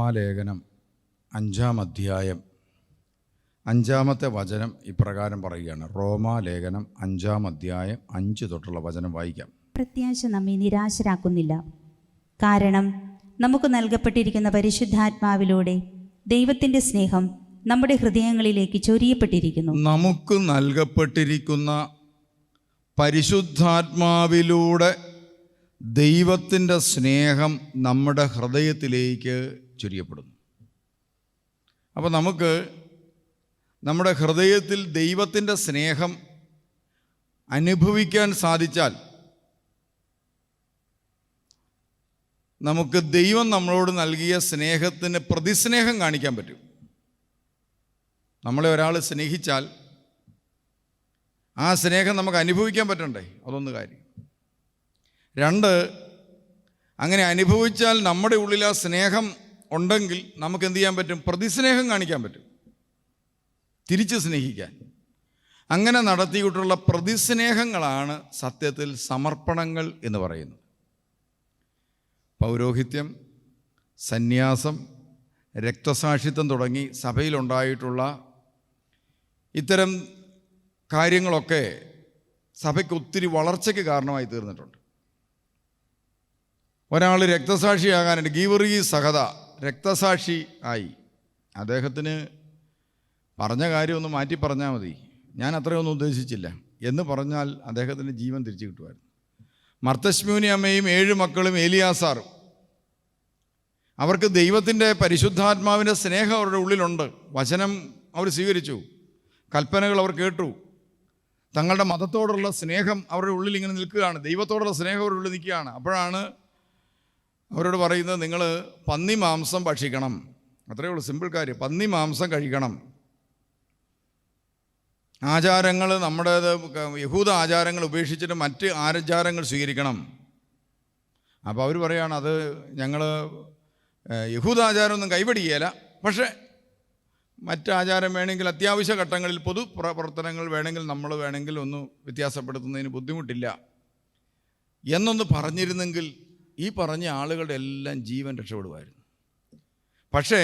റോമാലേഖനം 5-ാം അധ്യായം 5-ാമത്തെ വചനം ഇപ്രകാരം പറയുകയാണ്. റോമാലേഖനം 5-ാം അധ്യായം 5 തൊട്ടുള്ള വചനം വായിക്കാം. പ്രത്യാശ നമ്മെ നിരാശരാക്കുന്നില്ല. കാരണം നമുക്ക് നൽകപ്പെട്ടിരിക്കുന്ന പരിശുദ്ധാത്മാവിലൂടെ ദൈവത്തിൻ്റെ സ്നേഹം നമ്മുടെ ഹൃദയങ്ങളിലേക്ക് ചൊരിയപ്പെട്ടിരിക്കുന്നു. നമുക്ക് നൽകപ്പെട്ടിരിക്കുന്ന പരിശുദ്ധാത്മാവിലൂടെ ദൈവത്തിൻ്റെ സ്നേഹം നമ്മുടെ ഹൃദയത്തിലേക്ക് ചൊരിയപ്പെടുന്നു. അപ്പോൾ നമുക്ക് നമ്മുടെ ഹൃദയത്തിൽ ദൈവത്തിൻ്റെ സ്നേഹം അനുഭവിക്കാൻ സാധിച്ചാൽ നമുക്ക് ദൈവം നമ്മളോട് നൽകിയ സ്നേഹത്തിന് പ്രതിസ്നേഹം കാണിക്കാൻ പറ്റും. നമ്മളെ ഒരാൾ സ്നേഹിച്ചാൽ ആ സ്നേഹം നമുക്ക് അനുഭവിക്കാൻ പറ്റണ്ടേ? അതൊന്ന് കാര്യം. 2, അങ്ങനെ അനുഭവിച്ചാൽ നമ്മുടെ ഉള്ളിൽ ആ സ്നേഹം ഉണ്ടെങ്കിൽ നമുക്ക് എന്ത് ചെയ്യാൻ പറ്റും? പ്രതിസ്നേഹം കാണിക്കാൻ പറ്റും, തിരിച്ച് സ്നേഹിക്കാൻ. അങ്ങനെ നടത്തിയിട്ടുള്ള പ്രതിസ്നേഹങ്ങളാണ് സത്യത്തിൽ സമർപ്പണങ്ങൾ എന്ന് പറയുന്നത്. പൗരോഹിത്യം, സന്യാസം, രക്തസാക്ഷിത്വം തുടങ്ങി സഭയിലുണ്ടായിട്ടുള്ള ഇത്തരം കാര്യങ്ങളൊക്കെ സഭയ്ക്ക് ഒത്തിരി വളർച്ചയ്ക്ക് കാരണമായി തീർന്നിട്ടുണ്ട്. ഒരാൾ രക്തസാക്ഷിയാകാനായിട്ട് ഗീവർഗീസ് സഹദ രക്തസാക്ഷി ആയി. അദ്ദേഹത്തിന് പറഞ്ഞ കാര്യമൊന്ന് മാറ്റി പറഞ്ഞാൽ മതി, ഞാൻ അത്രയൊന്നും ഉദ്ദേശിച്ചില്ല എന്ന് പറഞ്ഞാൽ അദ്ദേഹത്തിന് ജീവൻ തിരിച്ചു കിട്ടുമായിരുന്നു. മർത്തശ്മൂനി അമ്മയും 7 മക്കളും ഏലിയാസാറും, അവർക്ക് ദൈവത്തിൻ്റെ പരിശുദ്ധാത്മാവിൻ്റെ സ്നേഹം അവരുടെ ഉള്ളിലുണ്ട്. വചനം അവർ സ്വീകരിച്ചു, കൽപ്പനകൾ അവർ കേട്ടു. തങ്ങളുടെ മതത്തോടുള്ള സ്നേഹം അവരുടെ ഉള്ളിൽ ഇങ്ങനെ നിൽക്കുകയാണ്, ദൈവത്തോടുള്ള സ്നേഹം അവരുടെ ഉള്ളിൽ നിൽക്കുകയാണ്. അപ്പോഴാണ് അവരോട് പറയുന്നത്, നിങ്ങൾ പന്നി മാംസം ഭക്ഷിക്കണം. അത്രയേ ഉള്ളൂ, സിമ്പിൾ കാര്യം. പന്നി മാംസം കഴിക്കണം. ആചാരങ്ങൾ, നമ്മുടേത് യഹൂദ ആചാരങ്ങൾ ഉപേക്ഷിച്ചിട്ട് മറ്റ് ആചാരങ്ങൾ സ്വീകരിക്കണം. അപ്പോൾ അവർ പറയുകയാണ്, അത് ഞങ്ങൾ യഹൂദ ആചാരമൊന്നും കൈവടിയേല, പക്ഷേ മറ്റാചാരം വേണമെങ്കിൽ അത്യാവശ്യ ഘട്ടങ്ങളിൽ പൊതു പ്രവർത്തനങ്ങൾ വേണമെങ്കിൽ നമ്മൾ വേണമെങ്കിൽ ഒന്ന് വ്യത്യാസപ്പെടുത്തുന്നതിന് ബുദ്ധിമുട്ടില്ല എന്നൊന്ന് പറഞ്ഞിരുന്നെങ്കിൽ ഈ പറഞ്ഞ ആളുകളുടെ എല്ലാം ജീവൻ രക്ഷപ്പെടുമായിരുന്നു. പക്ഷേ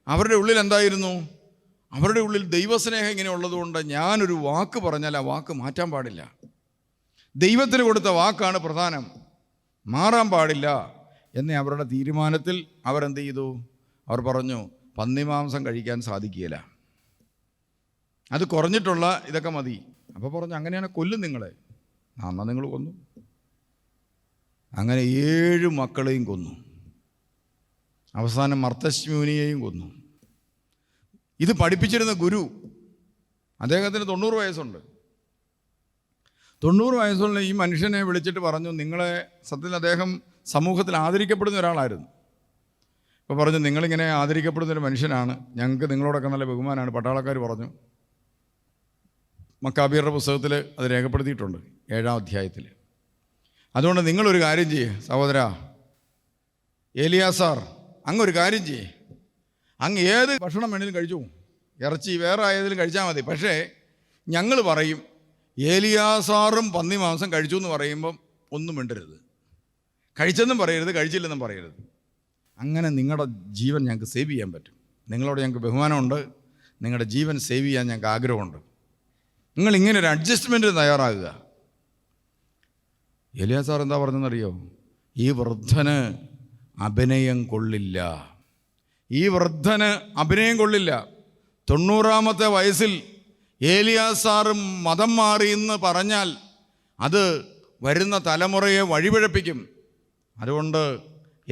അവരുടെ ഉള്ളിൽ എന്തായിരുന്നു? അവരുടെ ഉള്ളിൽ ദൈവസ്നേഹം ഇങ്ങനെ ഉള്ളതുകൊണ്ട് ഞാനൊരു വാക്ക് പറഞ്ഞാൽ ആ വാക്ക് മാറ്റാൻ പാടില്ല. ദൈവത്തിന് കൊടുത്ത വാക്കാണ് പ്രധാനം, മാറാൻ പാടില്ല എന്ന അവരുടെ തീരുമാനത്തിൽ അവരെന്ത് ചെയ്തു? അവർ പറഞ്ഞു, പന്നിമാംസം കഴിക്കാൻ സാധിക്കുകയില്ല, അത് കുറഞ്ഞിട്ടുള്ള ഇതൊക്കെ മതി. അപ്പോൾ പറഞ്ഞു, അങ്ങനെയാണ് കൊല്ലും നിങ്ങളെ. എന്നാൽ നിങ്ങൾ കൊന്നു. അങ്ങനെ 7 മക്കളെയും കൊന്നു. അവസാനം മർത്തശ്മൂനിയെയും കൊന്നു. ഇത് പഠിപ്പിച്ചിരുന്ന ഗുരു, അദ്ദേഹത്തിന് 90 വയസ്സുണ്ട്. 90 വയസ്സുള്ള ഈ മനുഷ്യനെ വിളിച്ചിട്ട് പറഞ്ഞു, നിങ്ങളെ സത്യത്തിൽ അദ്ദേഹം സമൂഹത്തിൽ ആദരിക്കപ്പെടുന്ന ഒരാളായിരുന്നു. ഇപ്പോൾ പറഞ്ഞു, നിങ്ങളിങ്ങനെ ആദരിക്കപ്പെടുന്നൊരു മനുഷ്യനാണ്, ഞങ്ങൾക്ക് നിങ്ങളോടൊക്കെ നല്ല ബഹുമാനമാണ്. പട്ടാളക്കാർ പറഞ്ഞു. മക്കാബിയറുടെ പുസ്തകത്തിൽ അത് രേഖപ്പെടുത്തിയിട്ടുണ്ട്, 7-ാം അധ്യായത്തിൽ. അതുകൊണ്ട് നിങ്ങളൊരു കാര്യം ചെയ്യേ സഹോദര ഏലിയാസാർ, അങ്ങൊരു കാര്യം ചെയ്യേ, അങ്ങ് ഏത് ഭക്ഷണം വേണമെങ്കിലും കഴിച്ചു, ഇറച്ചി വേറെ ആയതിലും കഴിച്ചാൽ മതി. പക്ഷേ ഞങ്ങൾ പറയും, ഏലിയാസാറും പന്നി മാംസം കഴിച്ചു എന്ന് പറയുമ്പം ഒന്നും മിണ്ടരുത്, കഴിച്ചെന്നും പറയരുത്, കഴിച്ചില്ലെന്നും പറയരുത്. അങ്ങനെ നിങ്ങളുടെ ജീവൻ ഞങ്ങൾക്ക് സേവ് ചെയ്യാൻ പറ്റും. നിങ്ങളോട് ഞങ്ങൾക്ക് ബഹുമാനമുണ്ട്, നിങ്ങളുടെ ജീവൻ സേവ് ചെയ്യാൻ ഞങ്ങൾക്ക് ആഗ്രഹമുണ്ട്. നിങ്ങളിങ്ങനെ ഒരു അഡ്ജസ്റ്റ്മെൻറ്റിന് തയ്യാറാകുക. ഏലിയാസാർ എന്താ പറഞ്ഞതെന്നറിയോ? ഈ വൃദ്ധന് അഭിനയം കൊള്ളില്ല, ഈ വൃദ്ധന് അഭിനയം കൊള്ളില്ല. 90-ാമത്തെ വയസ്സിൽ ഏലിയാസാർ മതം മാറി എന്ന് പറഞ്ഞാൽ അത് വരുന്ന തലമുറയെ വഴിപിഴപ്പിക്കും. അതുകൊണ്ട്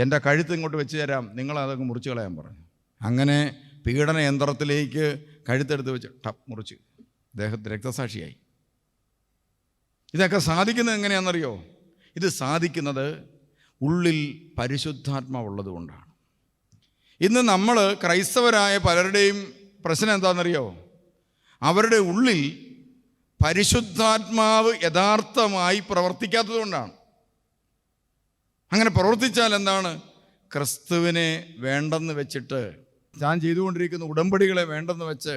എൻ്റെ കഴുത്ത് ഇങ്ങോട്ട് വെച്ച് തരാം, നിങ്ങളതൊക്കെ മുറിച്ച് കളയാൻ പറഞ്ഞു. അങ്ങനെ പീഡന യന്ത്രത്തിലേക്ക് കഴുത്തെടുത്ത് വെച്ച് മുറിച്ച് അദ്ദേഹത്തെ രക്തസാക്ഷിയായി. ഇതൊക്കെ സാധിക്കുന്നത് എങ്ങനെയാണെന്നറിയോ? ഇത് സാധിക്കുന്നത് ഉള്ളിൽ പരിശുദ്ധാത്മാവുള്ളത് കൊണ്ടാണ്. ഇന്ന് നമ്മൾ ക്രൈസ്തവരായ പലരുടെയും പ്രശ്നം എന്താണെന്നറിയോ? അവരുടെ ഉള്ളിൽ പരിശുദ്ധാത്മാവ് യഥാർത്ഥമായി പ്രവർത്തിക്കാത്തത് കൊണ്ടാണ്. അങ്ങനെ പ്രവർത്തിച്ചാൽ എന്താണ്? ക്രിസ്തുവിനെ വേണ്ടെന്ന് വെച്ചിട്ട്, താൻ ചെയ്തുകൊണ്ടിരിക്കുന്ന ഉടമ്പടികളെ വേണ്ടെന്ന് വെച്ച്,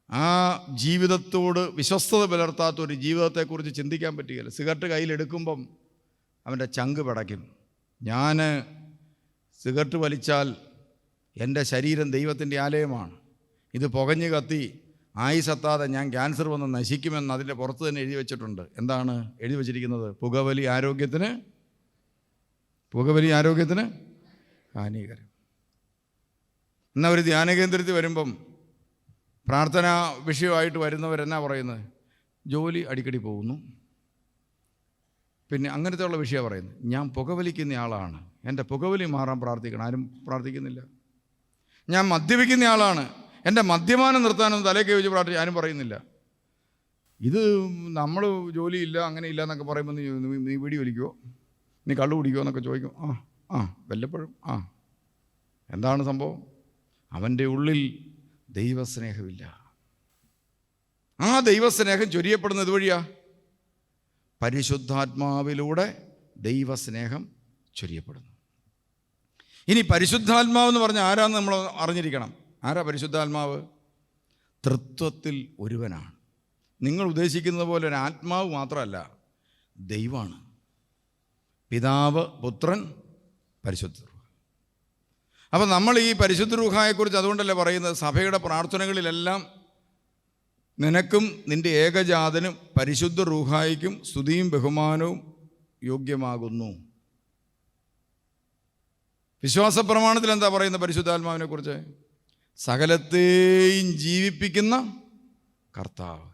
ആ ജീവിതത്തോട് വിശ്വസ്തത പുലർത്താത്ത ഒരു ജീവിതത്തെക്കുറിച്ച് ചിന്തിക്കാൻ പറ്റുകയില്ല. സിഗരറ്റ് കയ്യിലെടുക്കുമ്പം അവൻ്റെ ചങ്ക് പിടയ്ക്കും. ഞാൻ സിഗരറ്റ് വലിച്ചാൽ എൻ്റെ ശരീരം ദൈവത്തിൻ്റെ ആലയമാണ്, ഇത് പുകഞ്ഞ് കത്തി ആയുസെത്താതെ ഞാൻ ക്യാൻസർ വന്ന് നശിക്കുമെന്ന് അതിൻ്റെ പുറത്ത് തന്നെ എഴുതി വച്ചിട്ടുണ്ട്. എന്താണ് എഴുതി വച്ചിരിക്കുന്നത്? പുകവലി ആരോഗ്യത്തിന് ഹാനികരം. എന്നാൽ ഒരു ധ്യാന കേന്ദ്രത്തിൽ വരുമ്പം പ്രാർത്ഥനാ വിഷയമായിട്ട് വരുന്നവരെന്നാ പറയുന്നത്? ജോലി അടിക്കടി പോകുന്നു, പിന്നെ അങ്ങനത്തെ ഉള്ള വിഷയമാണ് പറയുന്നത്. ഞാൻ പുകവലിക്കുന്ന ആളാണ്, എൻ്റെ പുകവലി മാറാൻ പ്രാർത്ഥിക്കണം. ആരും പ്രാർത്ഥിക്കുന്നില്ല. ഞാൻ മദ്യപിക്കുന്ന ആളാണ്, എൻ്റെ മദ്യപാനം നിർത്താനൊന്നും തലയ്ക്ക് വെച്ച് പ്രാർത്ഥിച്ച് ആരും പറയുന്നില്ല. ഇത് നമ്മൾ ജോലിയില്ല അങ്ങനെ ഇല്ല എന്നൊക്കെ പറയുമ്പോൾ നീ വീടി വലിക്കുമോ, നീ കള്ളു കുടിക്കുമോ എന്നൊക്കെ ചോദിക്കും. വല്ലപ്പോഴും. എന്താണ് സംഭവം? അവൻ്റെ ഉള്ളിൽ ദൈവസ്നേഹമില്ല. ആ ദൈവസ്നേഹം ചൊരിയപ്പെടുന്നത് വഴിയാ പരിശുദ്ധാത്മാവിലൂടെ ദൈവസ്നേഹം ചൊരിയപ്പെടുന്നു. ഇനി പരിശുദ്ധാത്മാവെന്ന് പറഞ്ഞാൽ ആരാന്ന് നമ്മൾ അറിഞ്ഞിരിക്കണം. ആരാ പരിശുദ്ധാത്മാവ്? തൃത്വത്തിൽ ഒരുവനാണ്. നിങ്ങൾ ഉദ്ദേശിക്കുന്നത് പോലെ ഒരു ആത്മാവ് മാത്രമല്ല, ദൈവമാണ്. പിതാവ്, പുത്രൻ, പരിശുദ്ധ റൂഹ. അപ്പം നമ്മൾ ഈ പരിശുദ്ധ റൂഹായെക്കുറിച്ച് അതുകൊണ്ടല്ലേ പറയുന്നത്, സഭയുടെ പ്രാർത്ഥനകളിലെല്ലാം നിനക്കും നിൻ്റെ ഏകജാതനും പരിശുദ്ധ റൂഹായിക്കും സ്തുതിയും ബഹുമാനവും യോഗ്യമാകുന്നു. വിശ്വാസ പ്രമാണത്തിൽ എന്താ പറയുന്നത് പരിശുദ്ധാത്മാവിനെ കുറിച്ച്? സകലത്തെയും ജീവിപ്പിക്കുന്ന കർത്താവ്,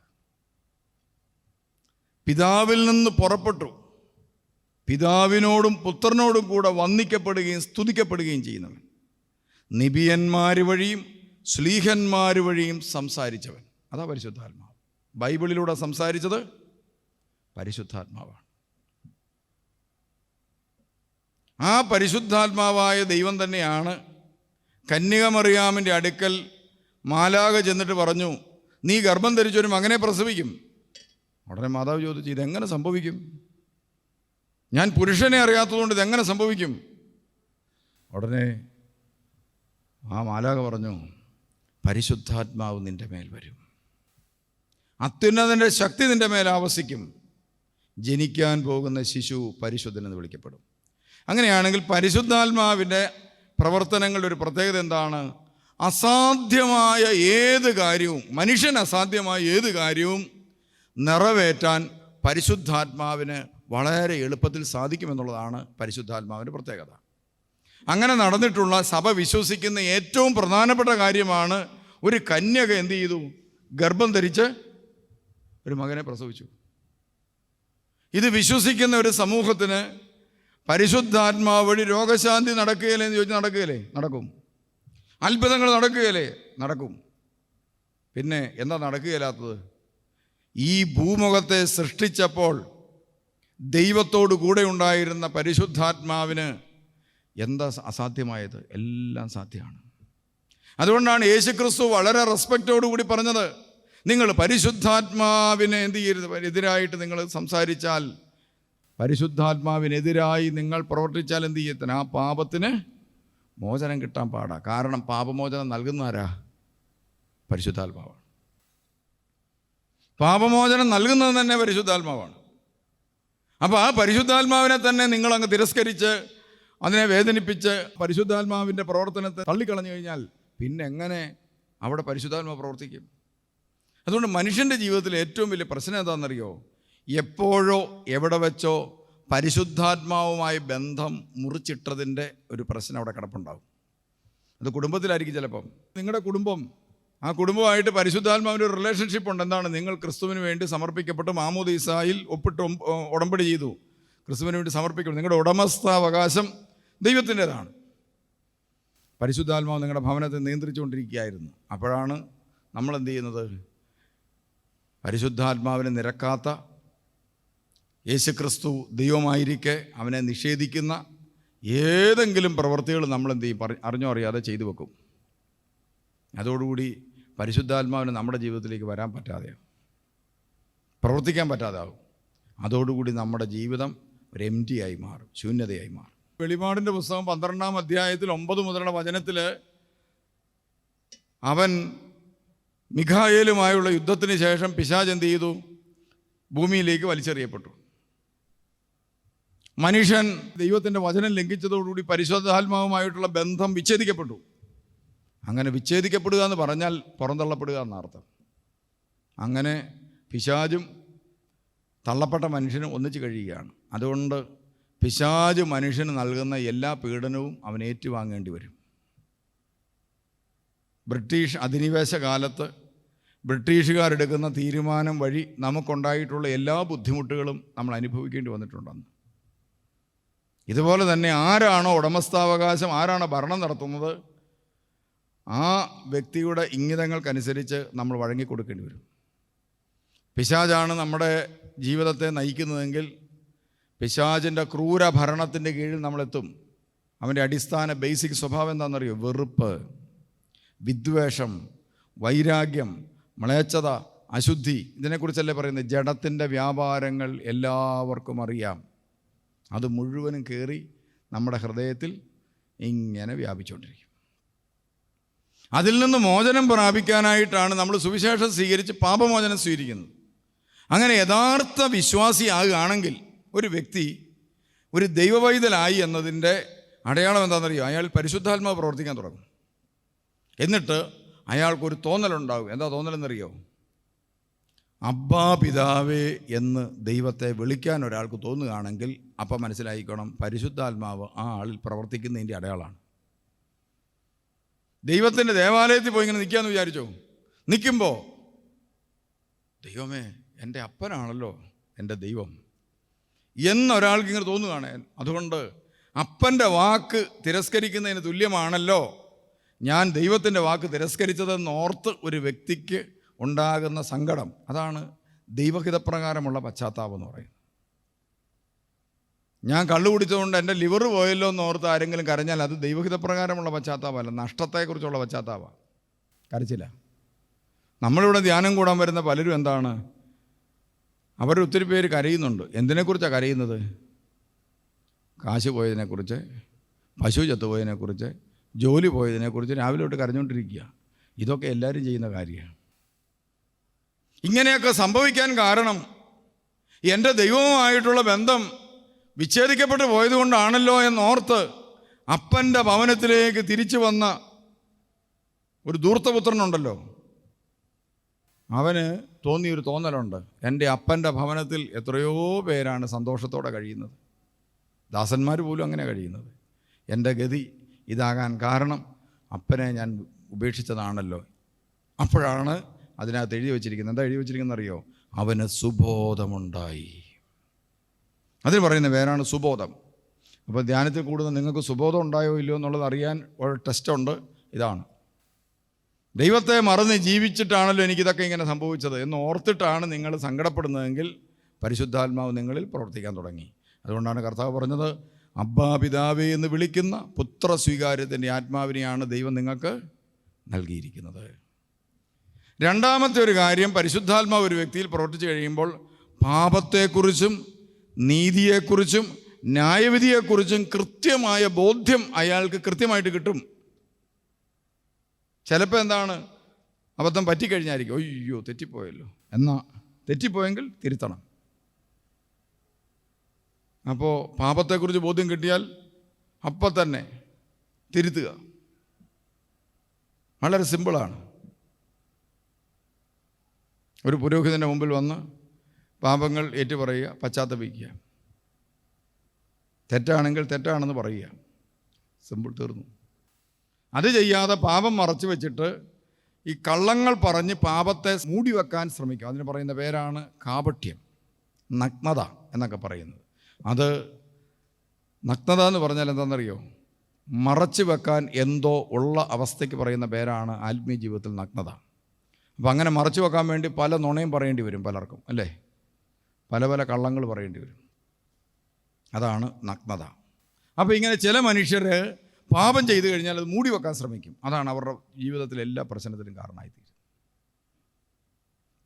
പിതാവിൽ നിന്ന് പുറപ്പെട്ടു, പിതാവിനോടും പുത്രനോടും കൂടെ വന്ദിക്കപ്പെടുകയും സ്തുതിക്കപ്പെടുകയും ചെയ്യുന്നവൻ, നിബിയന്മാർ വഴിയും ശ്ലീഹന്മാർ വഴിയും സംസാരിച്ചവൻ. അതാ പരിശുദ്ധാത്മാവ്. ബൈബിളിലൂടെ സംസാരിച്ചത് പരിശുദ്ധാത്മാവാണ്. ആ പരിശുദ്ധാത്മാവായ ദൈവം തന്നെയാണ് കന്യകമറിയാമിൻ്റെ അടുക്കൽ മാലാഖ ചെന്നിട്ട് പറഞ്ഞു, നീ ഗർഭം ധരിച്ചൊരു മകനെ പ്രസവിക്കും. ഉടനെ മാതാവ് ചോദിച്ചു, ഇതെങ്ങനെ സംഭവിക്കും? ഞാൻ പുരുഷനെ അറിയാത്തതുകൊണ്ട് ഇതെങ്ങനെ സംഭവിക്കും? ഉടനെ ആ മാലാഖ പറഞ്ഞു, പരിശുദ്ധാത്മാവ് നിൻ്റെ മേൽ വരും, അത്യുന്നതൻ്റെ ശക്തി നിൻ്റെ മേൽ ആവസിക്കും, ജനിക്കാൻ പോകുന്ന ശിശു പരിശുദ്ധനെന്ന് വിളിക്കപ്പെടും. അങ്ങനെയാണെങ്കിൽ പരിശുദ്ധാത്മാവിൻ്റെ പ്രവർത്തനങ്ങളുടെ ഒരു പ്രത്യേകത എന്താണ്? അസാധ്യമായ ഏത് കാര്യവും, മനുഷ്യൻ അസാധ്യമായ ഏത് കാര്യവും നിറവേറ്റാൻ പരിശുദ്ധാത്മാവിന് വളരെ എളുപ്പത്തിൽ സാധിക്കുമെന്നുള്ളതാണ് പരിശുദ്ധാത്മാവിൻ്റെ പ്രത്യേകത. അങ്ങനെ നടന്നിട്ടുള്ള സഭ വിശ്വസിക്കുന്ന ഏറ്റവും പ്രധാനപ്പെട്ട കാര്യമാണ്, ഒരു കന്യക എന്ത് ചെയ്തു? ഗർഭം ധരിച്ച് ഒരു മകനെ പ്രസവിച്ചു. ഇത് വിശ്വസിക്കുന്ന ഒരു സമൂഹത്തിന് പരിശുദ്ധാത്മാവ് വഴി രോഗശാന്തി നടക്കുകയില്ലേ എന്ന് ചോദിച്ചാൽ നടക്കുകയില്ലേ? നടക്കും. അത്ഭുതങ്ങൾ നടക്കുകയില്ലേ? നടക്കും. പിന്നെ എന്താ നടക്കുകയില്ലാത്തത്? ഈ ഭൂമുഖത്തെ സൃഷ്ടിച്ചപ്പോൾ ദൈവത്തോടു കൂടെ ഉണ്ടായിരുന്ന പരിശുദ്ധാത്മാവിന് എന്താ അസാധ്യമായത്? എല്ലാം സാധ്യമാണ്. അതുകൊണ്ടാണ് യേശുക്രിസ്തു വളരെ റെസ്പെക്റ്റോടുകൂടി പറഞ്ഞത്, നിങ്ങൾ പരിശുദ്ധാത്മാവിനെ എന്ത് ചെയ്യരുത്, എതിരായിട്ട് നിങ്ങൾ സംസാരിച്ചാൽ, പരിശുദ്ധാത്മാവിനെതിരായി നിങ്ങൾ പ്രവർത്തിച്ചാൽ എന്ത് ചെയ്യത്തിന്? ആ പാപത്തിന് മോചനം കിട്ടാൻ പാടാ. കാരണം പാപമോചനം നൽകുന്നവരാ? പരിശുദ്ധാത്മാവാണ്. പാപമോചനം നൽകുന്നത് തന്നെ പരിശുദ്ധാത്മാവാണ്. അപ്പോൾ ആ പരിശുദ്ധാത്മാവിനെ തന്നെ നിങ്ങളങ്ങ് തിരസ്കരിച്ച് അതിനെ വേദനിപ്പിച്ച് പരിശുദ്ധാത്മാവിൻ്റെ പ്രവർത്തനത്തെ തള്ളിക്കളഞ്ഞു കഴിഞ്ഞാൽ പിന്നെ എങ്ങനെ അവിടെ പരിശുദ്ധാത്മാവ് പ്രവർത്തിക്കും? അതുകൊണ്ട് മനുഷ്യൻ്റെ ജീവിതത്തിൽ ഏറ്റവും വലിയ പ്രശ്നം എന്താണെന്നറിയോ? എപ്പോഴോ എവിടെ വെച്ചോ പരിശുദ്ധാത്മാവുമായി ബന്ധം മുറിച്ചിട്ടതിൻ്റെ ഒരു പ്രശ്നം അവിടെ കിടപ്പുണ്ടാവും. അത് കുടുംബത്തിലായിരിക്കും. ചിലപ്പം നിങ്ങളുടെ കുടുംബം, ആ കുടുംബമായിട്ട് പരിശുദ്ധാത്മാവിൻ്റെ ഒരു റിലേഷൻഷിപ്പ് ഉണ്ട്. എന്താണ്? നിങ്ങൾ ക്രിസ്തുവിന് വേണ്ടി സമർപ്പിക്കപ്പെട്ട് മാമോദീസായിൽ ഒപ്പിട്ട് ഉടമ്പടി ചെയ്തു, ക്രിസ്തുവിന് വേണ്ടി സമർപ്പിക്കപ്പെട്ടു. നിങ്ങളുടെ ഉടമസ്ഥാവകാശം ദൈവത്തിൻ്റെതാണ്. പരിശുദ്ധാത്മാവ് നിങ്ങളുടെ ഭവനത്തെ നിയന്ത്രിച്ചുകൊണ്ടിരിക്കുകയായിരുന്നു. അപ്പോഴാണ് നമ്മൾ എന്ത് ചെയ്യുന്നത്? പരിശുദ്ധാത്മാവിനെ നിരക്കാത്ത, യേശുക്രിസ്തു ദൈവമായിരിക്കെ അവനെ നിഷേധിക്കുന്ന ഏതെങ്കിലും പ്രവൃത്തികൾ നമ്മൾ എന്ത് ചെയ്യും? അറിഞ്ഞോ അറിയാതെ ചെയ്തു വെക്കും. അതോടുകൂടി പരിശുദ്ധാത്മാവിന് നമ്മുടെ ജീവിതത്തിലേക്ക് വരാൻ പറ്റാതെയാവും, പ്രവർത്തിക്കാൻ പറ്റാതാവും. അതോടുകൂടി നമ്മുടെ ജീവിതം ഒരു എംപ്റ്റി ആയി മാറും, ശൂന്യതയായി മാറും. വെളിപാടിൻ്റെ പുസ്തകം 12-ാം അധ്യായത്തിൽ 9 മുതലുള്ള വചനത്തിൽ അവൻ മിഖായേലുമായുള്ള യുദ്ധത്തിന് ശേഷം പിശാച് എന്ത് ചെയ്തു? ഭൂമിയിലേക്ക് വലിച്ചെറിയപ്പെട്ടു. മനുഷ്യൻ ദൈവത്തിൻ്റെ വചനം ലംഘിച്ചതോടുകൂടി പരിശുദ്ധാത്മാവുമായിട്ടുള്ള ബന്ധം വിച്ഛേദിക്കപ്പെട്ടു. അങ്ങനെ വിച്ഛേദിക്കപ്പെടുക എന്ന് പറഞ്ഞാൽ പുറന്തള്ളപ്പെടുക എന്നർത്ഥം. അങ്ങനെ പിശാചും തള്ളപ്പെട്ട മനുഷ്യനും ഒന്നിച്ച് കഴിയുകയാണ്. അതുകൊണ്ട് പിശാച് മനുഷ്യന് നൽകുന്ന എല്ലാ പീഡനവും അവൻ ഏറ്റുവാങ്ങേണ്ടി വരും. ബ്രിട്ടീഷ് അധിനിവേശ കാലത്ത് ബ്രിട്ടീഷുകാരെടുക്കുന്ന തീരുമാനം വഴി നമുക്കുണ്ടായിട്ടുള്ള എല്ലാ ബുദ്ധിമുട്ടുകളും നമ്മൾ അനുഭവിക്കേണ്ടി വന്നിട്ടുണ്ടെന്ന്. ഇതുപോലെ തന്നെ ആരാണോ ഉടമസ്ഥാവകാശം, ആരാണോ ഭരണം നടത്തുന്നത്, ആ വ്യക്തിയുടെ ഇംഗിതങ്ങൾക്കനുസരിച്ച് നമ്മൾ വഴങ്ങിക്കൊടുക്കേണ്ടി വരും. പിശാചാണ് നമ്മുടെ ജീവിതത്തെ നയിക്കുന്നതെങ്കിൽ പിശാചിൻ്റെ ക്രൂര ഭരണത്തിൻ്റെ കീഴിൽ നമ്മളെത്തും. അവൻ്റെ അടിസ്ഥാന ബേസിക് സ്വഭാവം എന്താണെന്നറിയോ? വെറുപ്പ്, വിദ്വേഷം, വൈരാഗ്യം, മ്ലേച്ഛത, അശുദ്ധി. ഇതിനെക്കുറിച്ചല്ലേ പറയുന്നത്? ജഡത്തിൻ്റെ വ്യാപാരങ്ങൾ എല്ലാവർക്കും അറിയാം. അത് മുഴുവനും കയറി നമ്മുടെ ഹൃദയത്തിൽ ഇങ്ങനെ വ്യാപിച്ചുകൊണ്ടിരിക്കും. അതിൽ നിന്ന് മോചനം പ്രാപിക്കാനായിട്ടാണ് നമ്മൾ സുവിശേഷം സ്വീകരിച്ച് പാപമോചനം സ്വീകരിക്കുന്നത്. അങ്ങനെ യഥാർത്ഥ വിശ്വാസിയാകുകയാണെങ്കിൽ ഒരു വ്യക്തി ഒരു ദൈവവൈതലായി എന്നതിൻ്റെ അടയാളം എന്താണെന്നറിയോ? അയാൾ പരിശുദ്ധാത്മാവ് പ്രവർത്തിക്കാൻ തുടങ്ങും. എന്നിട്ട് അയാൾക്കൊരു തോന്നലുണ്ടാകും. എന്താ തോന്നലെന്നറിയോ? അബ്ബാ പിതാവേ എന്ന് ദൈവത്തെ വിളിക്കാൻ ഒരാൾക്ക് തോന്നുകയാണെങ്കിൽ അപ്പം മനസ്സിലായിക്കണം, പരിശുദ്ധാത്മാവ് ആ ആളിൽ പ്രവർത്തിക്കുന്നതിൻ്റെ അടയാളമാണ്. ദൈവത്തിൻ്റെ ദേവാലയത്തിൽ പോയി ഇങ്ങനെ നിൽക്കാമെന്ന് വിചാരിച്ചോ? നിൽക്കുമ്പോൾ ദൈവമേ, എൻ്റെ അപ്പനാണല്ലോ എൻ്റെ ദൈവം എന്നൊരാൾക്ക് ഇങ്ങനെ തോന്നുകയാണ്. അതുകൊണ്ട് അപ്പൻ്റെ വാക്ക് തിരസ്കരിക്കുന്നതിന് തുല്യമാണല്ലോ ഞാൻ ദൈവത്തിൻ്റെ വാക്ക് തിരസ്കരിച്ചതെന്ന് ഓർത്ത് ഒരു വ്യക്തിക്ക് ഉണ്ടാകുന്ന സങ്കടം, അതാണ് ദൈവഹിതപ്രകാരമുള്ള പശ്ചാത്താപം എന്ന് പറയുന്നത്. ഞാൻ കള്ളു കുടിച്ചതുകൊണ്ട് എൻ്റെ ലിവർ പോയല്ലോ എന്ന് ഓർത്ത് ആരെങ്കിലും കരഞ്ഞാൽ അത് ദൈവഹിതപ്രകാരമുള്ള പശ്ചാത്താപമല്ല, നഷ്ടത്തെക്കുറിച്ചുള്ള പശ്ചാത്താപം, കരച്ചില്ല. നമ്മളിവിടെ ധ്യാനം കൂടാൻ വരുന്ന പലരും എന്താണ്, അവരൊത്തിരി പേര് കരയുന്നുണ്ട്. എന്തിനെക്കുറിച്ചാണ് കരയുന്നത്? കാശ് പോയതിനെക്കുറിച്ച്, പശു ചത്തുപോയതിനെക്കുറിച്ച്, ജോലി പോയതിനെക്കുറിച്ച് രാവിലെ തൊട്ട് കരഞ്ഞുകൊണ്ടിരിക്കുക. ഇതൊക്കെ എല്ലാവരും ചെയ്യുന്ന കാര്യമാണ്. ഇങ്ങനെയൊക്കെ സംഭവിക്കാൻ കാരണം എൻ്റെ ദൈവവുമായിട്ടുള്ള ബന്ധം വിച്ഛേദിക്കപ്പെട്ടു പോയതുകൊണ്ടാണല്ലോ എന്നോർത്ത് അപ്പൻ്റെ ഭവനത്തിലേക്ക് തിരിച്ചു വന്ന ഒരു ധൂർത്തപുത്രനുണ്ടല്ലോ, അവന് തോന്നിയൊരു തോന്നലുണ്ട്, എൻ്റെ അപ്പൻ്റെ ഭവനത്തിൽ എത്രയോ പേരാണ് സന്തോഷത്തോടെ കഴിയുന്നത്, ദാസന്മാർ പോലും അങ്ങനെ കഴിയുന്നത്. എൻ്റെ ഗതി ഇതാകാൻ കാരണം അപ്പനെ ഞാൻ ഉപേക്ഷിച്ചതാണല്ലോ. അപ്പോഴാണ് അതിനകത്ത് എഴുതി വച്ചിരിക്കുന്നത്. എന്താ എഴുതി വച്ചിരിക്കുന്നത് അറിയോ? അവന് സുബോധമുണ്ടായി. അതിന് പറയുന്ന പേരാണ് സുബോധം. അപ്പോൾ ധ്യാനത്തിൽ കൂടുന്ന നിങ്ങൾക്ക് സുബോധം ഉണ്ടായോ ഇല്ലയോ എന്നുള്ളത് അറിയാൻ ഒരു ടെസ്റ്റുണ്ട്. ഇതാണ്, ദൈവത്തെ മറന്ന് ജീവിച്ചിട്ടാണല്ലോ എനിക്കിതൊക്കെ ഇങ്ങനെ സംഭവിച്ചത് എന്ന് ഓർത്തിട്ടാണ് നിങ്ങൾ സങ്കടപ്പെടുന്നതെങ്കിൽ പരിശുദ്ധാത്മാവ് നിങ്ങളിൽ പ്രവർത്തിക്കാൻ തുടങ്ങി. അതുകൊണ്ടാണ് കർത്താവ് പറഞ്ഞത്, അബ്ബാ പിതാവേ എന്ന് വിളിക്കുന്ന പുത്ര സ്വീകാര്യത്തിൻ്റെ ആത്മാവിനെയാണ് ദൈവം നിങ്ങൾക്ക് നൽകിയിരിക്കുന്നത്. രണ്ടാമത്തെ ഒരു കാര്യം, പരിശുദ്ധാത്മാവ് ഒരു വ്യക്തിയിൽ പ്രവർത്തിച്ചു കഴിയുമ്പോൾ പാപത്തെക്കുറിച്ചും നീതിയെക്കുറിച്ചും ന്യായവിധിയെക്കുറിച്ചും കൃത്യമായ ബോധ്യം അയാൾക്ക് കൃത്യമായിട്ട് കിട്ടും. ചിലപ്പോൾ എന്താണ്, അബദ്ധം പറ്റിക്കഴിഞ്ഞായിരിക്കും, അയ്യോ തെറ്റിപ്പോയല്ലോ, എന്നാൽ തെറ്റിപ്പോയെങ്കിൽ തിരുത്തണം. അപ്പോൾ പാപത്തെക്കുറിച്ച് ബോധ്യം കിട്ടിയാൽ അപ്പം തന്നെ തിരുത്തുക. വളരെ സിമ്പിളാണ്. ഒരു പുരോഹിതൻ്റെ മുമ്പിൽ വന്ന് പാപങ്ങൾ ഏറ്റുപറയുക, പശ്ചാത്തപിക്കുക. തെറ്റാണെങ്കിൽ തെറ്റാണെന്ന് പറയുക, സിമ്പിൾ, തീർന്നു. അത് ചെയ്യാതെ പാപം മറച്ചു വെച്ചിട്ട് ഈ കള്ളങ്ങൾ പറഞ്ഞ് പാപത്തെ മൂടി വെക്കാൻ ശ്രമിക്കും. അതിന് പറയുന്ന പേരാണ് കാപട്യം, നഗ്നത എന്നൊക്കെ പറയുന്നത്. അത് നഗ്നത എന്ന് പറഞ്ഞാൽ എന്താണെന്നറിയോ? മറച്ചു വെക്കാൻ എന്തോ ഉള്ള അവസ്ഥയ്ക്ക് പറയുന്ന പേരാണ് ആത്മീയ ജീവിതത്തിൽ നഗ്നത. അപ്പം അങ്ങനെ മറച്ചു വെക്കാൻ വേണ്ടി പല നുണയും പറയേണ്ടി വരും പലർക്കും, അല്ലേ? പല പല കള്ളങ്ങൾ പറയേണ്ടി വരും. അതാണ് നഗ്നത. അപ്പോൾ ഇങ്ങനെ ചില മനുഷ്യർ പാപം ചെയ്തു കഴിഞ്ഞാൽ അത് മൂടി വെക്കാൻ ശ്രമിക്കും. അതാണ് അവരുടെ ജീവിതത്തിലെ എല്ലാ പ്രശ്നത്തിനും കാരണമായിത്തീരും.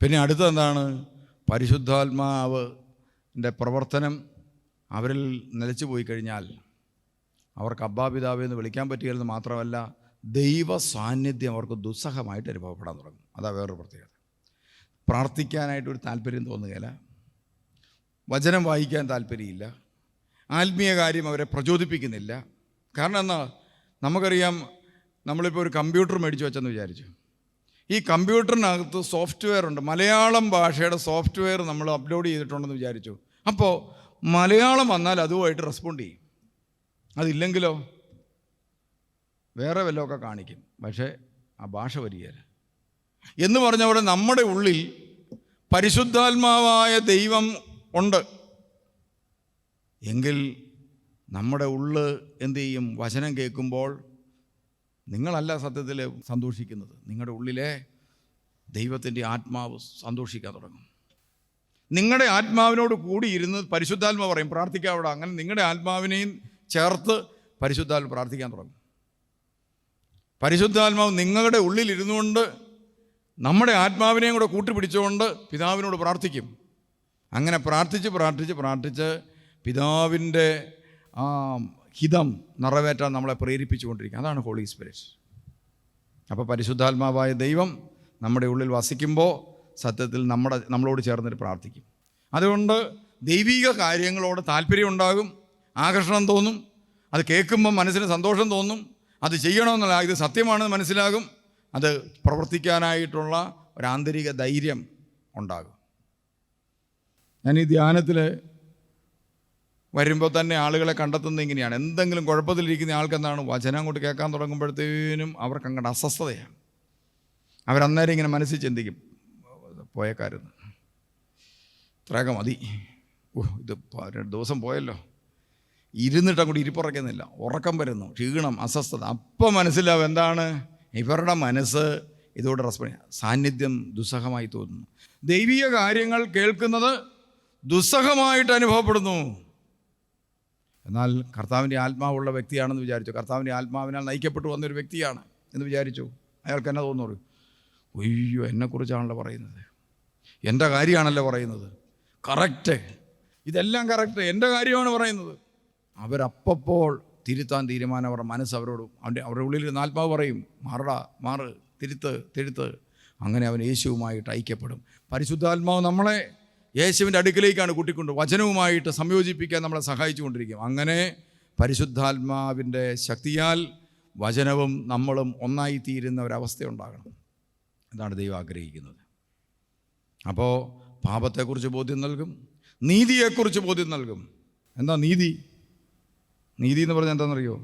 പിന്നെ അടുത്തതെന്താണ്? പരിശുദ്ധാത്മാവിൻ്റെ പ്രവർത്തനം അവരിൽ നിലച്ചു പോയി കഴിഞ്ഞാൽ അവർക്ക് അബ്ബാ പിതാവേ എന്ന് വിളിക്കാൻ പറ്റുകയെന്ന് മാത്രമല്ല, ദൈവ സാന്നിധ്യം അവർക്ക് ദുസ്സഹമായിട്ട് അനുഭവപ്പെടാൻ തുടങ്ങും. അതാ വേറൊരു പ്രത്യേകത. പ്രാർത്ഥിക്കാനായിട്ടൊരു താല്പര്യം തോന്നുകയില്ല, വചനം വായിക്കാൻ താല്പര്യമില്ല, ആത്മീയ കാര്യം അവരെ പ്രചോദിപ്പിക്കുന്നില്ല. കാരണം എന്നാ, നമുക്കറിയാം, നമ്മളിപ്പോൾ ഒരു കമ്പ്യൂട്ടർ മേടിച്ച് വെച്ചെന്ന് വിചാരിച്ചു. ഈ കമ്പ്യൂട്ടറിനകത്ത് സോഫ്റ്റ്വെയർ ഉണ്ട്, മലയാളം ഭാഷയുടെ സോഫ്റ്റ്വെയർ നമ്മൾ അപ്ലോഡ് ചെയ്തിട്ടുണ്ടെന്ന് വിചാരിച്ചു. അപ്പോൾ മലയാളം വന്നാൽ അതുമായിട്ട് റെസ്പോണ്ട് ചെയ്യും. അതില്ലെങ്കിലോ വേറെ വല്ലതൊക്കെ കാണിക്കും, പക്ഷേ ആ ഭാഷ വരികയില്ല. എന്ന് പറഞ്ഞ പോലെ നമ്മുടെ ഉള്ളിൽ പരിശുദ്ധാത്മാവായ ദൈവം ഉണ്ട് എങ്കിൽ നമ്മുടെ ഉള്ള് എന്ത് ചെയ്യും? വചനം കേൾക്കുമ്പോൾ നിങ്ങളല്ല സത്യത്തിൽ സന്തോഷിക്കുന്നത്, നിങ്ങളുടെ ഉള്ളിലെ ദൈവത്തിൻ്റെ ആത്മാവ് സന്തോഷിക്കാൻ തുടങ്ങും. നിങ്ങളുടെ ആത്മാവിനോട് കൂടി ഇരുന്ന് പരിശുദ്ധാത്മാവ് പറയും പ്രാർത്ഥിക്കാവിടെ. അങ്ങനെ നിങ്ങളുടെ ആത്മാവിനെയും ചേർത്ത് പരിശുദ്ധാത്മാവ് പ്രാർത്ഥിക്കാൻ തുടങ്ങും. പരിശുദ്ധാത്മാവ് നിങ്ങളുടെ ഉള്ളിൽ ഇരുന്നുകൊണ്ട് നമ്മുടെ ആത്മാവിനെയും കൂടെ കൂട്ടുപിടിച്ചുകൊണ്ട് പിതാവിനോട് പ്രാർത്ഥിക്കും. അങ്ങനെ പ്രാർത്ഥിച്ച് പിതാവിൻ്റെ ആ ഹിതം നിറവേറ്റാൻ നമ്മളെ പ്രേരിപ്പിച്ചുകൊണ്ടിരിക്കുക. അതാണ് ഹോളി സ്പിരിറ്റ്. അപ്പോൾ പരിശുദ്ധാത്മാവായ ദൈവം നമ്മുടെ ഉള്ളിൽ വസിക്കുമ്പോൾ സത്യത്തിൽ നമ്മളോട് ചേർന്നിട്ട് പ്രാർത്ഥിക്കും. അതുകൊണ്ട് ദൈവിക കാര്യങ്ങളോട് താല്പര്യം ഉണ്ടാകും, ആകർഷണം തോന്നും, അത് കേൾക്കുമ്പോൾ മനസ്സിന് സന്തോഷം തോന്നും, അത് ചെയ്യണമെന്നുള്ള ഇത് സത്യമാണെന്ന് മനസ്സിലാകും, അത് പ്രവർത്തിക്കാനായിട്ടുള്ള ഒരു ആന്തരിക ധൈര്യം ഉണ്ടാകും. ഞാൻ ഈ ധ്യാനത്തിൽ വരുമ്പോൾ തന്നെ ആളുകളെ കണ്ടെത്തുന്നത് ഇങ്ങനെയാണ്. എന്തെങ്കിലും കുഴപ്പത്തിലിരിക്കുന്ന ആൾക്കെന്താണ്, വചനം അങ്ങോട്ട് കേൾക്കാൻ തുടങ്ങുമ്പോഴത്തേനും അവർക്ക് അങ്ങോട്ട് അസ്വസ്ഥതയാണ്. അവരന്നേരം ഇങ്ങനെ മനസ്സിൽ ചിന്തിക്കും, പോയേക്കാരുന്ന്, ഇത്രയൊക്കെ മതി, ഇത് 2 ദിവസം പോയല്ലോ, ഇരുന്നിട്ട് അങ്ങോട്ട് ഇരിപ്പുറയ്ക്കുന്നില്ല, ഉറക്കം വരുന്നു, ക്ഷീണം, അസ്വസ്ഥത. അപ്പം മനസ്സിലാവും എന്താണ് ഇവരുടെ മനസ്സ് ഇതോടെ റെസ്പോണ്ട്. സാന്നിധ്യം ദുസ്സഹമായി തോന്നുന്നു. ദൈവിക കാര്യങ്ങൾ കേൾക്കുന്നത് ദുസ്സഹമായിട്ട് അനുഭവപ്പെടുന്നു. എന്നാൽ കർത്താവിൻ്റെ ആത്മാവുള്ള വ്യക്തിയാണെന്ന് വിചാരിച്ചു, കർത്താവിൻ്റെ ആത്മാവിനാൽ നയിക്കപ്പെട്ടു വന്നൊരു വ്യക്തിയാണ് എന്ന് വിചാരിച്ചു, അയാൾക്ക് എന്നാ തോന്നുന്നു? അയ്യോ, എന്നെക്കുറിച്ചാണല്ലോ പറയുന്നത്, എൻ്റെ കാര്യമാണല്ലോ പറയുന്നത്, കറക്റ്റ്, ഇതെല്ലാം കറക്റ്റ്, എൻ്റെ കാര്യമാണ് പറയുന്നത്. അവരപ്പോൾ തിരുത്താൻ തീരുമാനം, അവരുടെ മനസ്സ് അവരുടെ ഉള്ളിൽ ആത്മാവ് പറയും, മാറ്, തിരുത്ത്. അങ്ങനെ അവൻ യേശുവുമായിട്ട് ഐക്യപ്പെടും. പരിശുദ്ധാത്മാവ് നമ്മളെ യേശുവിൻ്റെ അടുക്കിലേക്കാണ് കൂട്ടിക്കൊണ്ട് വചനവുമായിട്ട് സംയോജിപ്പിക്കാൻ നമ്മളെ സഹായിച്ചു കൊണ്ടിരിക്കും. അങ്ങനെ പരിശുദ്ധാത്മാവിൻ്റെ ശക്തിയാൽ വചനവും നമ്മളും ഒന്നായിത്തീരുന്ന ഒരവസ്ഥയുണ്ടാകണം. ഇതാണ് ദൈവം ആഗ്രഹിക്കുന്നത്. അപ്പോൾ പാപത്തെക്കുറിച്ച് ബോധ്യം നൽകും, നീതിയെക്കുറിച്ച് ബോധ്യം നൽകും. എന്താ നീതി? നീതി എന്ന് പറഞ്ഞാൽ എന്താണെന്നറിയോ?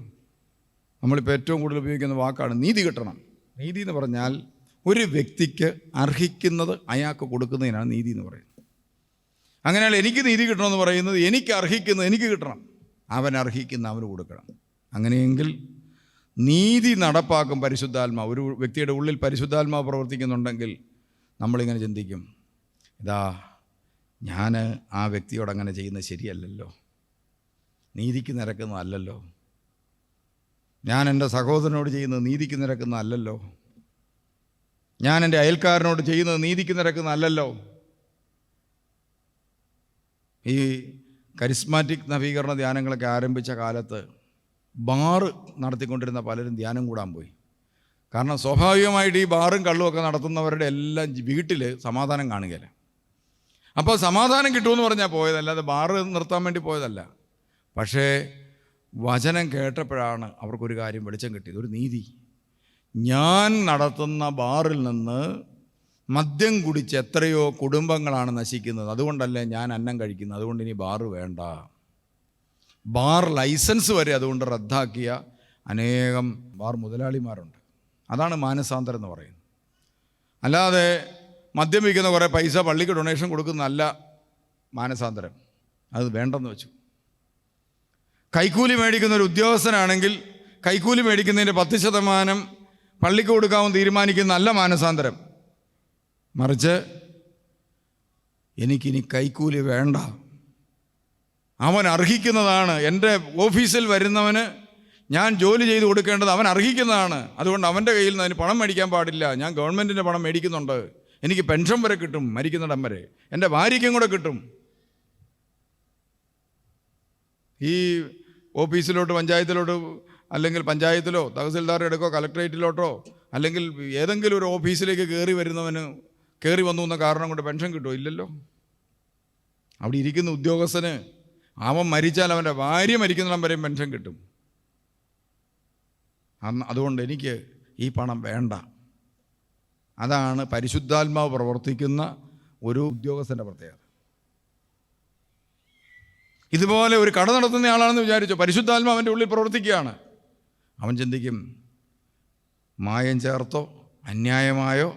നമ്മളിപ്പോൾ ഏറ്റവും കൂടുതൽ ഉപയോഗിക്കുന്ന വാക്കാണ് നീതി കിട്ടണം. നീതി എന്ന് പറഞ്ഞാൽ ഒരു വ്യക്തിക്ക് അർഹിക്കുന്നത് അയാൾക്ക് കൊടുക്കുന്നതിനാണ് നീതി എന്ന് പറയുന്നത്. അങ്ങനെയാണ് എനിക്ക് നീതി കിട്ടണമെന്ന് പറയുന്നത്, എനിക്ക് അർഹിക്കുന്നത് എനിക്ക് കിട്ടണം, അവൻ അർഹിക്കുന്ന അവന് കൊടുക്കണം. അങ്ങനെയെങ്കിൽ നീതി നടപ്പാക്കും പരിശുദ്ധാത്മാവ്. ഒരു വ്യക്തിയുടെ ഉള്ളിൽ പരിശുദ്ധാത്മാവ് പ്രവർത്തിക്കുന്നുണ്ടെങ്കിൽ നമ്മളിങ്ങനെ ചിന്തിക്കും, ഇതാ ഞാൻ ആ വ്യക്തിയോട് അങ്ങനെ ചെയ്യുന്നത് ശരിയല്ലല്ലോ, നീതിക്ക് നിരക്കുന്നതല്ലല്ലോ, ഞാൻ എൻ്റെ സഹോദരനോട് ചെയ്യുന്നത് നീതിക്ക് നിരക്കുന്നതല്ലല്ലോ, ഞാൻ എൻ്റെ അയൽക്കാരനോട് ചെയ്യുന്നത് നീതിക്ക് നിരക്കുന്നതല്ലല്ലോ. ഈ കരിസ്മാറ്റിക് നവീകരണ ധ്യാനങ്ങളൊക്കെ ആരംഭിച്ച കാലത്ത് ബാറ് നടത്തിക്കൊണ്ടിരുന്ന പലരും ധ്യാനം കൂടാൻ പോയി. കാരണം സ്വാഭാവികമായിട്ട് ഈ ബാറും കള്ളുമൊക്കെ നടത്തുന്നവരുടെ എല്ലാം വീട്ടിൽ സമാധാനം കാണുകയില്ല. അപ്പോൾ സമാധാനം കിട്ടുമെന്ന് പറഞ്ഞാൽ പോയതല്ല, അത് ബാറ് നിർത്താൻ വേണ്ടി പോയതല്ല. പക്ഷേ വചനം കേട്ടപ്പോഴാണ് അവർക്കൊരു കാര്യം വെളിച്ചം കിട്ടിയത്, ഒരു നീതി. ഞാൻ നടത്തുന്ന ബാറിൽ നിന്ന് മദ്യം കുടിച്ച് എത്രയോ കുടുംബങ്ങളാണ് നശിക്കുന്നത്, അതുകൊണ്ടല്ലേ ഞാൻ അന്നം കഴിക്കുന്നത്, അതുകൊണ്ട് ഇനി ബാറ് വേണ്ട. ബാർ ലൈസൻസ് വരെ അതുകൊണ്ട് റദ്ദാക്കിയ അനേകം ബാർ മുതലാളിമാരുണ്ട്. അതാണ് മാനസാന്തരം എന്ന് പറയുന്നത്. അല്ലാതെ മദ്യം വിൽക്കുന്ന കുറേ പൈസ പള്ളിക്ക് ഡൊണേഷൻ കൊടുക്കുന്നതല്ല മാനസാന്തരം. അത് വേണ്ടെന്ന് വെച്ചു. കൈക്കൂലി മേടിക്കുന്ന ഒരു ഉദ്യോഗസ്ഥനാണെങ്കിൽ കൈക്കൂലി മേടിക്കുന്നതിൻ്റെ 10% പള്ളിക്ക് കൊടുക്കാമെന്ന് തീരുമാനിക്കുന്ന നല്ല മാനസാന്തരം. മറിച്ച് എനിക്കിനി കൈക്കൂലി വേണ്ട, അവൻ അർഹിക്കുന്നതാണ്, എൻ്റെ ഓഫീസിൽ വരുന്നവന് ഞാൻ ജോലി ചെയ്ത് കൊടുക്കേണ്ടത് അവൻ അർഹിക്കുന്നതാണ്, അതുകൊണ്ട് അവൻ്റെ കയ്യിൽ നിന്ന് അതിന് പണം മേടിക്കാൻ പാടില്ല. ഞാൻ ഗവൺമെൻറ്റിൻ്റെ പണം മേടിക്കുന്നുണ്ട്, എനിക്ക് പെൻഷൻ വരെ കിട്ടും, മരിക്കുന്നിടം വരെ, എൻ്റെ ഭാര്യയ്ക്കും കൂടെ കിട്ടും. ഈ ഓഫീസിലോട്ട് പഞ്ചായത്തിലോട്ട് അല്ലെങ്കിൽ പഞ്ചായത്തിലോ തഹസിൽദാരുടെ അടുക്കോ കളക്ട്രേറ്റിലോട്ടോ അല്ലെങ്കിൽ ഏതെങ്കിലും ഒരു ഓഫീസിലേക്ക് കയറി വരുന്നവന് കയറി വന്നു എന്ന കാരണം കൊണ്ട് പെൻഷൻ കിട്ടുമോ? ഇല്ലല്ലോ. അവിടെ ഇരിക്കുന്ന ഉദ്യോഗസ്ഥന് അവൻ മരിച്ചാൽ അവൻ്റെ ഭാര്യ മരിക്കുന്നിടം വരെയും പെൻഷൻ കിട്ടും. അതുകൊണ്ട് എനിക്ക് ഈ പണം വേണ്ട. അതാണ് പരിശുദ്ധാത്മാവ് പ്രവർത്തിക്കുന്ന ഒരു ഉദ്യോഗസ്ഥൻ്റെ പ്രത്യേകത. ഇതുപോലെ ഒരു കട നടത്തുന്ന ആളാണെന്ന് വിചാരിച്ചു, പരിശുദ്ധാത്മാവ് അവൻ്റെ ഉള്ളിൽ പ്രവർത്തിക്കുകയാണ്. അവൻ ചിന്തിക്കും, മായം ചേർത്തോ അന്യായമായോ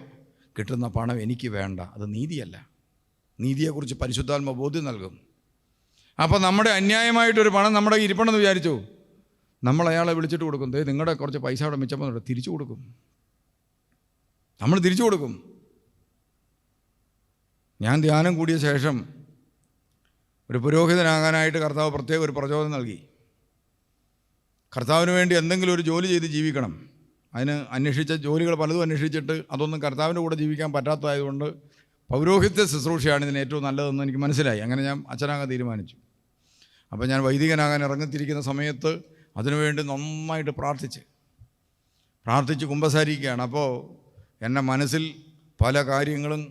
കിട്ടുന്ന പണം എനിക്ക് വേണ്ട, അത് നീതിയല്ല. നീതിയെക്കുറിച്ച് പരിശുദ്ധാത്മാവ് ബോധ്യം നൽകും. അപ്പോൾ നമ്മുടെ അന്യായമായിട്ടൊരു പണം നമ്മുടെ ഇരിപ്പണമെന്ന് വിചാരിച്ചു, നമ്മൾ അയാളെ വിളിച്ചിട്ട് കൊടുക്കും, ദേ നിങ്ങളുടെ കുറച്ച് പൈസ അവിടെ മിച്ചപ്പോൾ തിരിച്ചു കൊടുക്കും. നമ്മൾ തിരിച്ചു കൊടുക്കും. ഞാൻ ധ്യാനം കൂടിയ ശേഷം ഒരു പുരോഹിതനാകാനായിട്ട് കർത്താവ് പ്രത്യേക ഒരു പ്രചോദനം നൽകി. കർത്താവിന് വേണ്ടി എന്തെങ്കിലും ഒരു ജോലി ചെയ്ത് ജീവിക്കണം. അതിന് അന്വേഷിച്ച ജോലികൾ പലതും അന്വേഷിച്ചിട്ട് അതൊന്നും കർത്താവിൻ്റെ കൂടെ ജീവിക്കാൻ പറ്റാത്തതായതുകൊണ്ട് പൗരോഹിത്യ ശുശ്രൂഷയാണ് ഇതിന് ഏറ്റവും നല്ലതെന്ന് എനിക്ക് മനസ്സിലായി. അങ്ങനെ ഞാൻ അച്ഛനാകാൻ തീരുമാനിച്ചു. അപ്പോൾ ഞാൻ വൈദികനാകാൻ ഇറങ്ങിത്തിരിക്കുന്ന സമയത്ത് അതിനുവേണ്ടി നന്നായിട്ട് പ്രാർത്ഥിച്ച് കുമ്പസാരിക്കുകയാണ്. അപ്പോൾ എൻ്റെ മനസ്സിൽ പല കാര്യങ്ങളും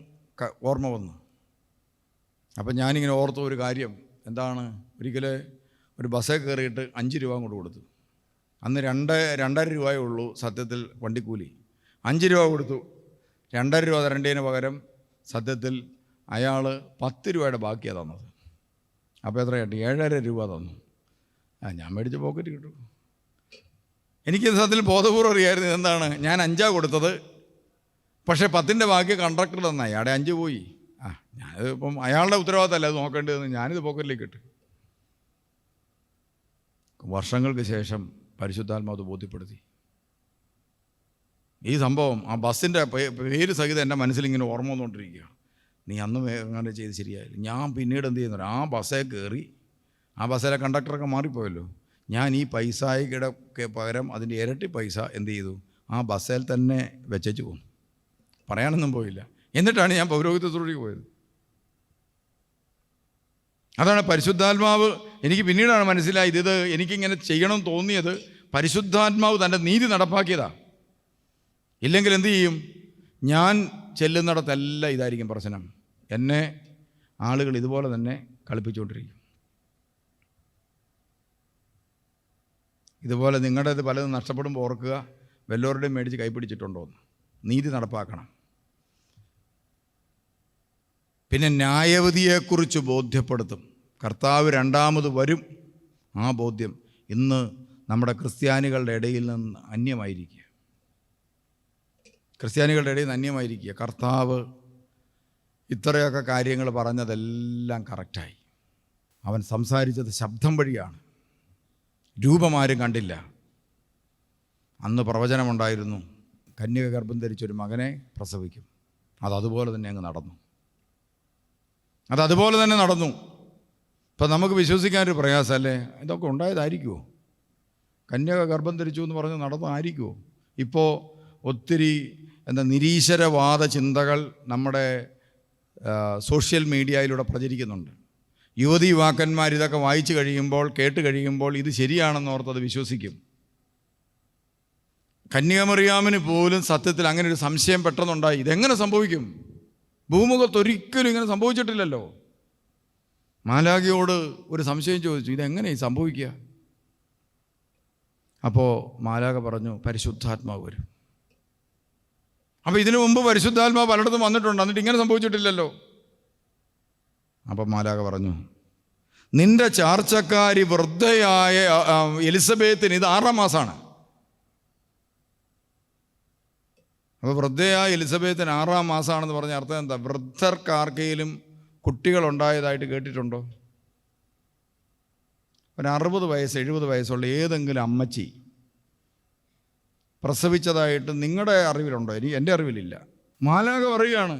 ഓർമ്മ വന്നു. അപ്പം ഞാനിങ്ങനെ ഓർത്ത ഒരു കാര്യം എന്താണ്, ഒരിക്കൽ ഒരു ബസ്സിൽ കയറിയിട്ട് 5 രൂപ കൊണ്ട് കൊടുത്തു. അന്ന് 2.5 രൂപയേ ഉള്ളൂ സത്യത്തിൽ വണ്ടിക്കൂലി. 5 രൂപ കൊടുത്തു. 2.5 രൂപ തരേണ്ടതിന് പകരം സത്യത്തിൽ അയാൾ 10 രൂപയുടെ ബാക്കിയാണ് തന്നത്. അപ്പോൾ എത്രയായിട്ട് 7.5 രൂപ തന്നു. ഞാൻ മേടിച്ച പോക്കറ്റ് കിട്ടും. എനിക്ക് സത്യത്തിൽ ബോധപൂർവ്വം അറിയായിരുന്നു എന്താണ്, ഞാൻ 5 കൊടുത്തത്, പക്ഷേ 10ൻ്റെ ബാക്കി കണ്ടക്ടർ തന്നായി. അവിടെ 5 പോയി. ഞാനത് ഇപ്പം അയാളുടെ ഉത്തരവാദിത്തമല്ല അത് നോക്കേണ്ടതെന്ന് ഞാനിത് പോക്കറ്റിലേക്ക് ഇട്ട്. വർഷങ്ങൾക്ക് ശേഷം പരിശുദ്ധാത്മാവ് ബോധ്യപ്പെടുത്തി. ഈ സംഭവം ആ ബസ്സിൻ്റെ പേര് സഹിതം എൻ്റെ മനസ്സിലിങ്ങനെ ഓർമ്മ വന്നുകൊണ്ടിരിക്കുക. നീ അന്ന് അങ്ങനെ ചെയ്ത് ശരിയായില്ല. ഞാൻ പിന്നീട് എന്ത് ചെയ്യുന്നു, ആ ബസ്സേ കയറി, ആ ബസ്സിലെ കണ്ടക്ടറൊക്കെ മാറിപ്പോയല്ലോ, ഞാൻ ഈ പൈസയ്ക്ക് പകരം അതിൻ്റെ ഇരട്ടി പൈസ എന്ത് ചെയ്തു, ആ ബസ്സിൽ തന്നെ വെച്ചു പോന്നു. പറയാനൊന്നും പോയില്ല. എന്നിട്ടാണ് ഞാൻ പൗരോഹിത്യത്തിലേക്ക് പോയത്. അതാണ് പരിശുദ്ധാത്മാവ്. എനിക്ക് പിന്നീടാണ് മനസ്സിലായത്, ഇത് എനിക്കിങ്ങനെ ചെയ്യണം തോന്നിയത് പരിശുദ്ധാത്മാവ് തൻ്റെ നീതി നടപ്പാക്കിയതാണ്. ഇല്ലെങ്കിൽ എന്തു ചെയ്യും, ഞാൻ ചെല്ലുന്നിടത്തെല്ലാം ഇതായിരിക്കും പ്രശ്നം. എന്നെ ആളുകൾ ഇതുപോലെ തന്നെ കളിപ്പിച്ചുകൊണ്ടിരിക്കും. ഇതുപോലെ നിങ്ങളുടേത് പലതും നഷ്ടപ്പെടുമ്പോൾ ഓർക്കുക, വല്ലവരുടെയും മേടിച്ച് കൈപ്പിടിച്ചിട്ടുണ്ടോയെന്ന്. നീതി നടപ്പാക്കണം. പിന്നെ ന്യായവിധിയെക്കുറിച്ച് ബോധ്യപ്പെടുത്തും. കർത്താവ് 2ാമത് വരും. ആ ബോധ്യം ഇന്ന് നമ്മുടെ ക്രിസ്ത്യാനികളുടെ ഇടയിൽ നിന്ന് അന്യമായിരിക്കുക. കർത്താവ് ഇത്രയൊക്കെ കാര്യങ്ങൾ പറഞ്ഞതെല്ലാം കറക്റ്റായി. അവൻ സംസാരിച്ചത് ശബ്ദം വഴിയാണ്, രൂപമാരും കണ്ടില്ല. അന്ന് പ്രവചനമുണ്ടായിരുന്നു, കന്യക ഗർഭം ധരിച്ചൊരു മകനെ പ്രസവിക്കും. അതതുപോലെ തന്നെ അങ്ങ് നടന്നു. ഇപ്പം നമുക്ക് വിശ്വസിക്കാനൊരു പ്രയാസമല്ലേ, ഇതൊക്കെ ഉണ്ടായതായിരിക്കുമോ? കന്യക ഗർഭം ധരിച്ചു എന്ന് പറഞ്ഞ് നടന്നതായിരിക്കുമോ? ഇപ്പോൾ ഒത്തിരി നിരീശ്വരവാദ ചിന്തകൾ നമ്മുടെ സോഷ്യൽ മീഡിയയിലൂടെ പ്രചരിക്കുന്നുണ്ട്. യുവതീ-യുവാക്കന്മാർ ഇതൊക്കെ വായിച്ചു കഴിയുമ്പോൾ, കേട്ട് കഴിയുമ്പോൾ ഇത് ശരിയാണെന്നോർത്തത് വിശ്വസിക്കും. കന്യകമറിയാമിന് പോലും സത്യത്തിൽ അങ്ങനെ ഒരു സംശയം പെട്ടെന്നുണ്ടായി. ഇതെങ്ങനെ സംഭവിക്കും? ഭൂമുഖത്തൊരിക്കലും ഇങ്ങനെ സംഭവിച്ചിട്ടില്ലല്ലോ. മാലാഖയോട് ഒരു സംശയം ചോദിച്ചു, ഇതെങ്ങനെ സംഭവിക്കുക? അപ്പോൾ മാലാഖ പറഞ്ഞു, പരിശുദ്ധാത്മാവ് വരും. അപ്പോൾ ഇതിനു മുമ്പ് പരിശുദ്ധാത്മാവ് പലയിടത്തും വന്നിട്ടുണ്ട്, എന്നിട്ട് ഇങ്ങനെ സംഭവിച്ചിട്ടില്ലല്ലോ. അപ്പം മാലാഖ പറഞ്ഞു, നിന്റെ ചാർച്ചക്കാരി വൃദ്ധയായ എലിസബത്തിന് ഇത് 6ാം മാസമാണ്. അപ്പോൾ വൃദ്ധയായ എലിസബത്തിന് 6ാം മാസമാണെന്ന് പറഞ്ഞ അർത്ഥം എന്താ? വൃദ്ധർക്കാർക്കെങ്കിലും കുട്ടികളുണ്ടായതായിട്ട് കേട്ടിട്ടുണ്ടോ? ഒരു 60 വയസ്സ് 70 വയസ്സുള്ള ഏതെങ്കിലും അമ്മച്ചി പ്രസവിച്ചതായിട്ട് നിങ്ങളുടെ അറിവിലുണ്ടോ? എൻ്റെ അറിവിലില്ല. മാലാഖ പറയുകയാണ്,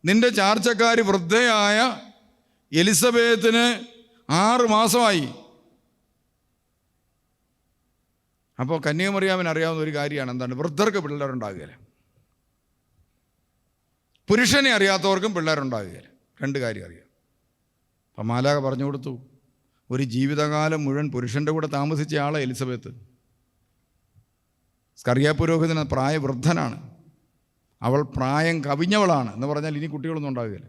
നിന്റെ ചാർച്ചക്കാരി വൃദ്ധയായ എലിസബത്തിന് 6 മാസമായി. അപ്പോൾ കന്യകമറിയാമിന് അറിയാവുന്ന ഒരു കാര്യമാണ്, എന്താണ്? വൃദ്ധർക്ക് പിള്ളേരുണ്ടാകുകയില്ല. പുരുഷനെ അറിയാത്തവർക്കും പിള്ളേരുണ്ടാകുകയില്ല. 2 കാര്യം അറിയാം. അപ്പം മാലാഖ പറഞ്ഞു കൊടുത്തു, ഒരു ജീവിതകാലം മുഴുവൻ പുരുഷൻ്റെ കൂടെ താമസിച്ച ആളെ എലിസബത്ത്. സ്കറിയ പുരോഹിതൻ പ്രായവൃദ്ധനാണ്, അവൾ പ്രായം കവിഞ്ഞവളാണ് എന്ന് പറഞ്ഞാൽ ഇനി കുട്ടികളൊന്നും ഉണ്ടാകുകയില്ല.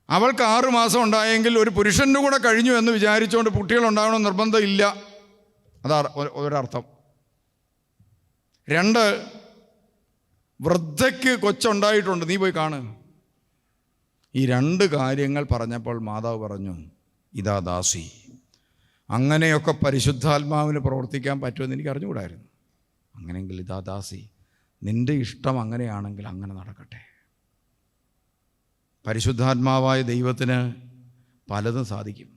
അവൾക്ക് 6 മാസം ഉണ്ടായെങ്കിൽ ഒരു പുരുഷൻ്റെ കൂടെ കഴിഞ്ഞു എന്ന് വിചാരിച്ചുകൊണ്ട് കുട്ടികളുണ്ടാകണമെന്ന് നിർബന്ധമില്ല. അതാ ഒരർത്ഥം. 2, വൃദ്ധയ്ക്ക് കൊച്ചുണ്ടായിട്ടുണ്ട്, നീ പോയി കാണ്. ഈ 2 കാര്യങ്ങൾ പറഞ്ഞപ്പോൾ മാതാവ് പറഞ്ഞു, ഇതാ ദാസി. അങ്ങനെയൊക്കെ പരിശുദ്ധാത്മാവിന് പ്രവർത്തിക്കാൻ പറ്റുമെന്ന് എനിക്ക് അറിഞ്ഞുകൂടായിരുന്നു. അങ്ങനെയെങ്കിൽ ഇതാ ദാസി, നിൻ്റെ ഇഷ്ടം അങ്ങനെയാണെങ്കിൽ അങ്ങനെ നടക്കട്ടെ. പരിശുദ്ധാത്മാവായ ദൈവത്തിന് പലതും സാധിക്കും.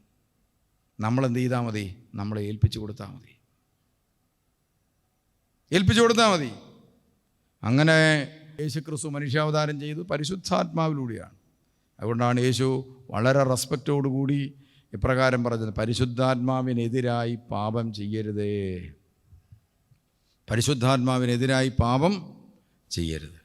നമ്മളെന്ത് ചെയ്താൽ മതി? നമ്മളെ ഏൽപ്പിച്ചു കൊടുത്താൽ മതി. അങ്ങനെ യേശുക്രിസ്തു മനുഷ്യാവതാരം ചെയ്തു പരിശുദ്ധാത്മാവിലൂടെയാണ്. അതുകൊണ്ടാണ് യേശു വളരെ റെസ്പെക്റ്റോടുകൂടി ഇപ്രകാരം പറഞ്ഞത്, പരിശുദ്ധാത്മാവിനെതിരായി പാപം ചെയ്യരുതേ. പരിശുദ്ധാത്മാവിനെതിരായി പാപം ചെയ്യരുത്.